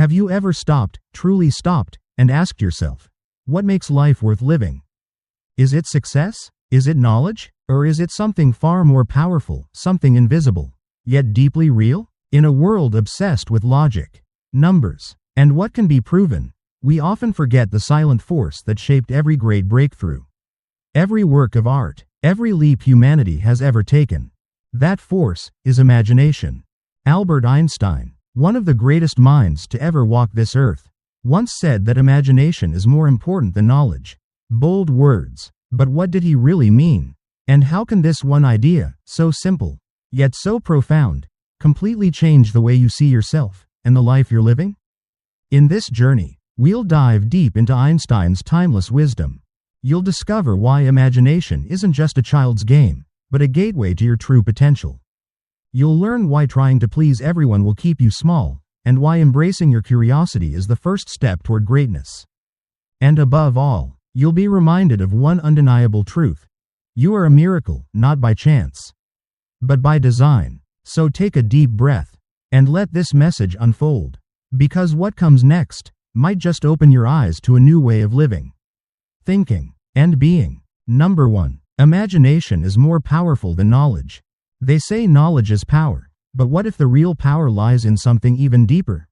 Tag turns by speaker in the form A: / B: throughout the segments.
A: Have you ever stopped, truly stopped, and asked yourself, what makes life worth living? Is it success? Is it knowledge? Or is it something far more powerful, something invisible, yet deeply real? In a world obsessed with logic, numbers, and what can be proven, we often forget the silent force that shaped every great breakthrough. Every work of art, every leap humanity has ever taken. That force is imagination. Albert Einstein, one of the greatest minds to ever walk this earth, once said that imagination is more important than knowledge. Bold words, but what did he really mean? And how can this one idea, so simple, yet so profound, completely change the way you see yourself and the life you're living? In this journey, we'll dive deep into Einstein's timeless wisdom. You'll discover why imagination isn't just a child's game, but a gateway to your true potential. You'll learn why trying to please everyone will keep you small, and why embracing your curiosity is the first step toward greatness. And above all, you'll be reminded of one undeniable truth. You are a miracle, not by chance, but by design. So take a deep breath, and let this message unfold. Because what comes next might just open your eyes to a new way of living, thinking, and being. Number 1. Imagination is more powerful than knowledge. They say knowledge is power, but what if the real power lies in something even deeper?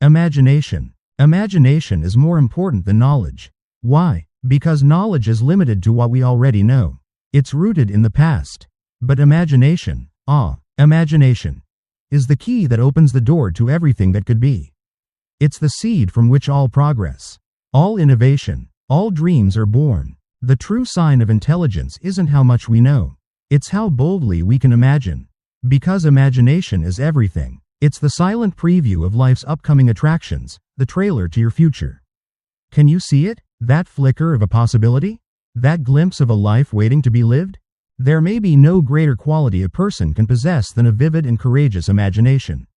A: Imagination. Imagination is more important than knowledge. Why? Because knowledge is limited to what we already know. It's rooted in the past. But imagination, imagination, is the key that opens the door to everything that could be. It's the seed from which all progress, all innovation, all dreams are born. The true sign of intelligence isn't how much we know. It's how boldly we can imagine. Because imagination is everything. It's the silent preview of life's upcoming attractions, the trailer to your future. Can you see it? That flicker of a possibility? That glimpse of a life waiting to be lived? There may be no greater quality a person can possess than a vivid and courageous imagination.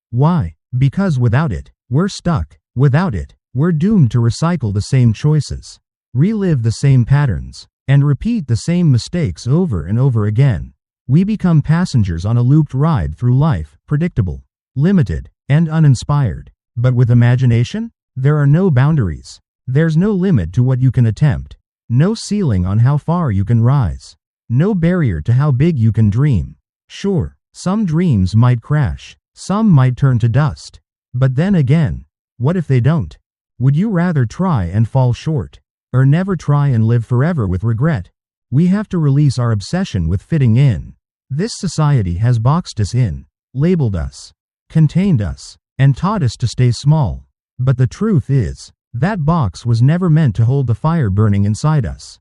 A: Why? Because without it, we're stuck. Without it, we're doomed to recycle the same choices, relive the same patterns, and repeat the same mistakes over and over again. We become passengers on a looped ride through life, predictable, limited, and uninspired. But with imagination, there are no boundaries. There's no limit to what you can attempt, no ceiling on how far you can rise, no barrier to how big you can dream. Sure, some dreams might crash, some might turn to dust. But then again, what if they don't? Would you rather try and fall short, or never try and live forever with regret? We have to release our obsession with fitting in. This society has boxed us in, labeled us, contained us, and taught us to stay small. But the truth is, that box was never meant to hold the fire burning inside us.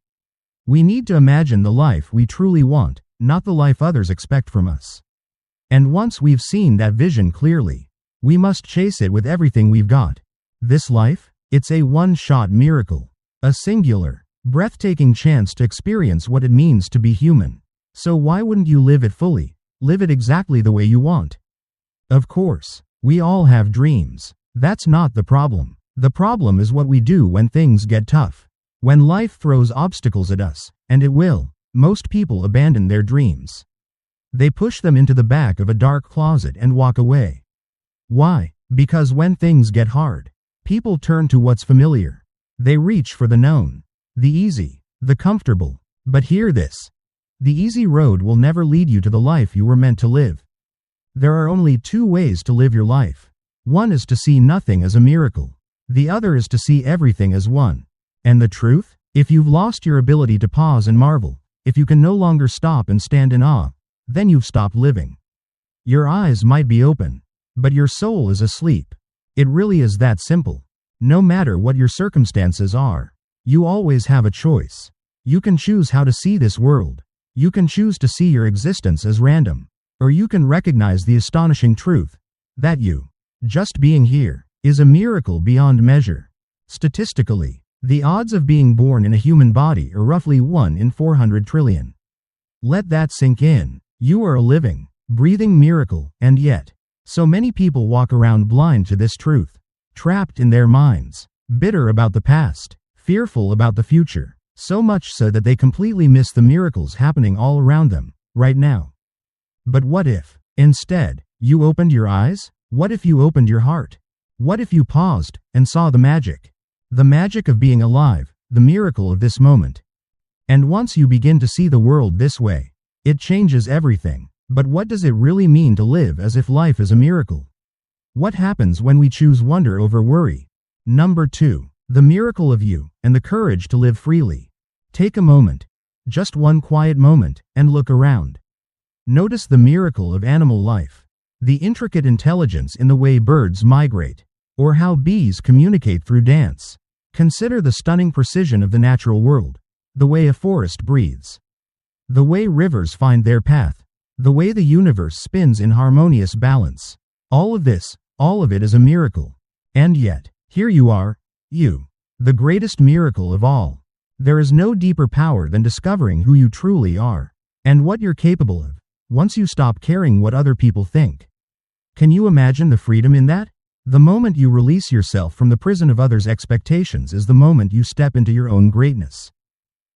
A: We need to imagine the life we truly want, not the life others expect from us. And once we've seen that vision clearly, we must chase it with everything we've got. This life, it's a one-shot miracle, a singular, breathtaking chance to experience what it means to be human. So why wouldn't you live it fully, live it exactly the way you want? Of course, we all have dreams. That's not the problem. The problem is what we do when things get tough. When life throws obstacles at us, and it will, most people abandon their dreams. They push them into the back of a dark closet and walk away. Why? Because when things get hard, people turn to what's familiar. They reach for the known, the easy, the comfortable. But hear this. The easy road will never lead you to the life you were meant to live. There are only two ways to live your life. One is to see nothing as a miracle. The other is to see everything as one. And the truth? If you've lost your ability to pause and marvel, if you can no longer stop and stand in awe, then you've stopped living. Your eyes might be open, but your soul is asleep. It really is that simple. No matter what your circumstances are, you always have a choice. You can choose how to see this world. You can choose to see your existence as random, or you can recognize the astonishing truth that you, just being here, is a miracle beyond measure. Statistically, the odds of being born in a human body are roughly 1 in 400 trillion. Let that sink in. You are a living, breathing miracle, and yet, so many people walk around blind to this truth, trapped in their minds, bitter about the past, fearful about the future, so much so that they completely miss the miracles happening all around them, right now. But what if, instead, you opened your eyes? What if you opened your heart? What if you paused and saw the magic? The magic of being alive, the miracle of this moment. And once you begin to see the world this way, it changes everything. But what does it really mean to live as if life is a miracle? What happens when we choose wonder over worry? Number 2. The miracle of you and the courage to live freely. Take a moment, just one quiet moment, and look around. Notice the miracle of animal life, the intricate intelligence in the way birds migrate, or how bees communicate through dance. Consider the stunning precision of the natural world, the way a forest breathes, the way rivers find their path, the way the universe spins in harmonious balance. All of it is a miracle. And yet, here you are, you, the greatest miracle of all. There is no deeper power than discovering who you truly are, and what you're capable of, once you stop caring what other people think. Can you imagine the freedom in that? The moment you release yourself from the prison of others' expectations is the moment you step into your own greatness.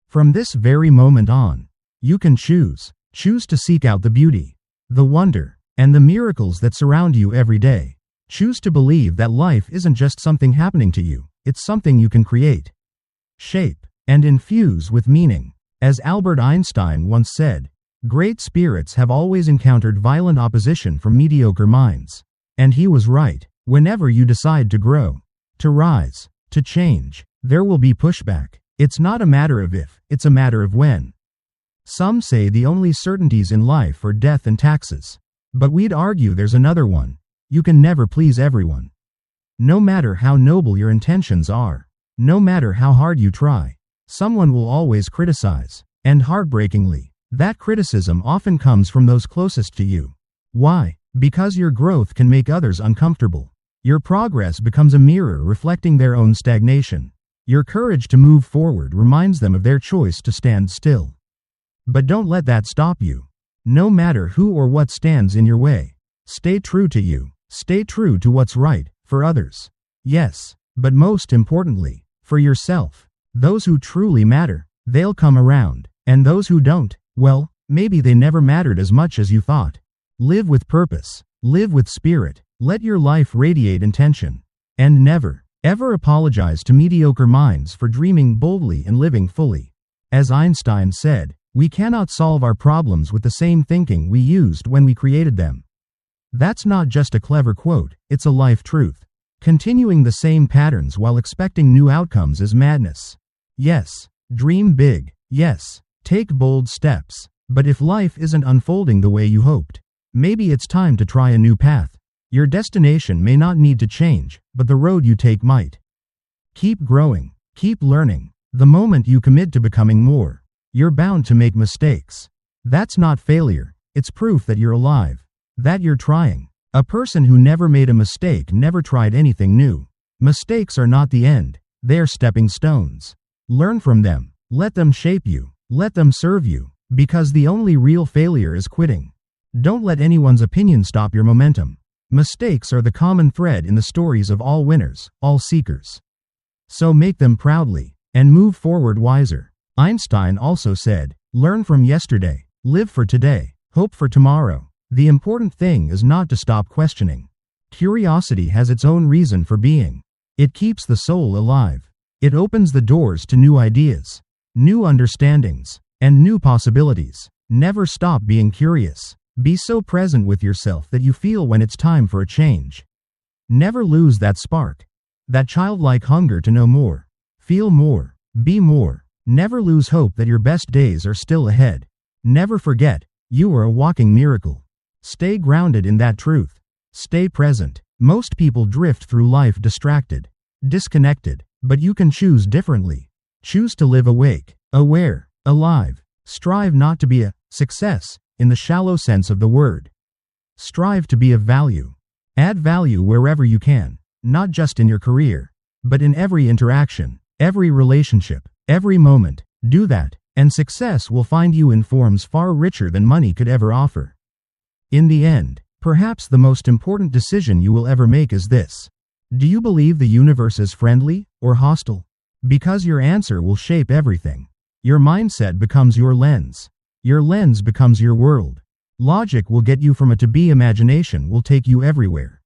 A: From this very moment on, you can choose to seek out the beauty, the wonder, and the miracles that surround you every day. Choose to believe that life isn't just something happening to you, it's something you can create, shape, and infuse with meaning. As Albert Einstein once said, great spirits have always encountered violent opposition from mediocre minds. And he was right. Whenever you decide to grow, to rise, to change, there will be pushback. It's not a matter of if, it's a matter of when. Some say the only certainties in life are death and taxes. But we'd argue there's another one. You can never please everyone. No matter how noble your intentions are, no matter how hard you try, someone will always criticize. And heartbreakingly, that criticism often comes from those closest to you. Why? Because your growth can make others uncomfortable. Your progress becomes a mirror reflecting their own stagnation. Your courage to move forward reminds them of their choice to stand still. But don't let that stop you. No matter who or what stands in your way, stay true to you. Stay true to what's right, for others. Yes, but most importantly, for yourself. Those who truly matter, they'll come around. And those who don't, well, maybe they never mattered as much as you thought. Live with purpose. Live with spirit. Let your life radiate intention. And never, ever apologize to mediocre minds for dreaming boldly and living fully. As Einstein said, we cannot solve our problems with the same thinking we used when we created them. That's not just a clever quote, it's a life truth. Continuing the same patterns while expecting new outcomes is madness. Yes, dream big. Yes, take bold steps. But if life isn't unfolding the way you hoped, maybe it's time to try a new path. Your destination may not need to change, but the road you take might. Keep growing. Keep learning. The moment you commit to becoming more, you're bound to make mistakes. That's not failure. It's proof that you're alive. That you're trying. A person who never made a mistake never tried anything new. Mistakes are not the end. They're stepping stones. Learn from them. Let them shape you. Let them serve you. Because the only real failure is quitting. Don't let anyone's opinion stop your momentum. Mistakes are the common thread in the stories of all winners, all seekers. So make them proudly, and move forward wiser. Einstein also said, learn from yesterday, live for today, hope for tomorrow. The important thing is not to stop questioning. Curiosity has its own reason for being. It keeps the soul alive. It opens the doors to new ideas, new understandings, and new possibilities. Never stop being curious. Be so present with yourself that you feel when it's time for a change. Never lose that spark, that childlike hunger to know more, feel more, be more. Never lose hope that your best days are still ahead. Never forget, you are a walking miracle. Stay grounded in that truth. Stay present. Most people drift through life distracted, disconnected, but you can choose differently. Choose to live awake, aware, alive. Strive not to be a success in the shallow sense of the word. Strive to be of value. Add value wherever you can, not just in your career, but in every interaction, every relationship, every moment. Do that, and success will find you in forms far richer than money could ever offer. In the end, perhaps the most important decision you will ever make is this. Do you believe the universe is friendly or hostile? Because your answer will shape everything. Your mindset becomes your lens. Your lens becomes your world. Logic will get you from A to B. Imagination will take you everywhere.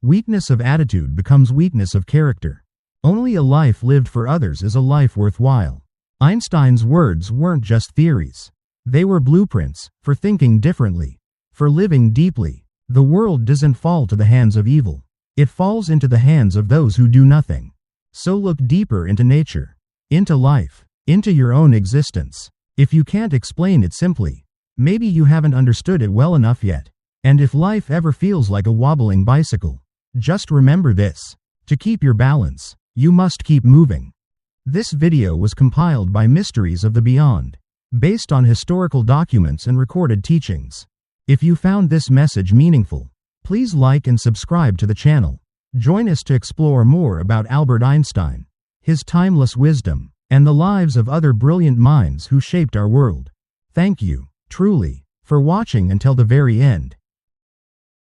A: Weakness of attitude becomes weakness of character. Only a life lived for others is a life worthwhile. Einstein's words weren't just theories. They were blueprints for thinking differently, for living deeply. The world doesn't fall to the hands of evil. It falls into the hands of those who do nothing. So look deeper into nature, into life, into your own existence. If you can't explain it simply, maybe you haven't understood it well enough yet. And if life ever feels like a wobbling bicycle, just remember this: to keep your balance, you must keep moving. This video was compiled by Mysteries of the Beyond, based on historical documents and recorded teachings. If you found this message meaningful, please like and subscribe to the channel. Join us to explore more about Albert Einstein, his timeless wisdom, and the lives of other brilliant minds who shaped our world. Thank you, truly, for watching until the very end.